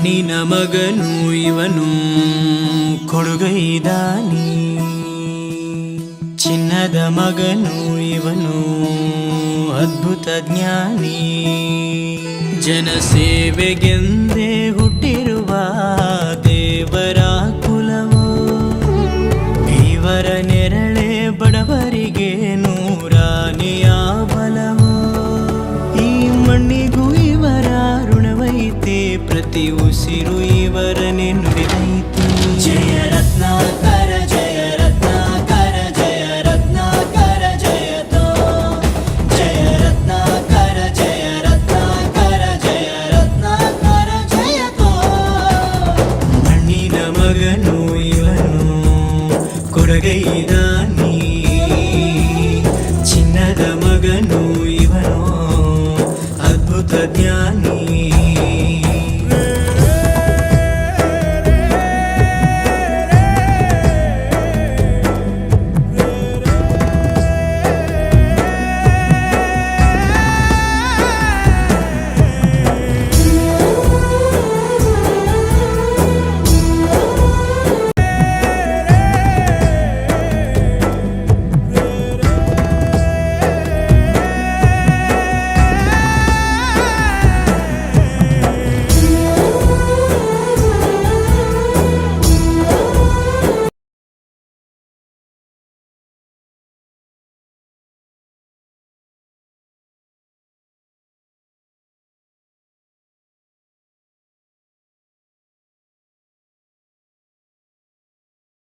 ಮಣ್ಣಿನ ಮಗನು ಇವನು ಕೊಡುಗೈದಾನಿ, ಚಿನ್ನದ ಮಗನು ಇವನು ಅದ್ಭುತ ಜ್ಞಾನಿ. ಜನಸೇವೆಗೆಂದೇ ಹುಟ್ಟಿರುವ ದೇವರ ಕುಲವೋ, ಇವರ ನೆರಳೆ ಬಡವರಿಗೆ ನೂರಾನೆಯ ಬಲವೋ. ಈ ಮಣ್ಣಿಗೂ ಇವರ ಋಣವೈತೆ, ಪ್ರತಿ ಉಸಿರು ಇವರನ್ನೇ ನುಡಿದೈತೆ. ಜಯ ರತ್ನಾಕರ ಜಯ ರತ್ನಾಕರ ಜಯ ರತ್ನಾಕರ ಜಯತೋ, ಜಯ ರತ್ನಾಕರ ಜಯ ರತ್ನಾಕರ ಜಯ ರತ್ನಾಕರ ಜಯತೋ. ಮಣ್ಣಿನ ಮಗನು ಇವನು ಕೊಡುಗೈದಾನಿ, ಚಿನ್ನದ ಮಗನು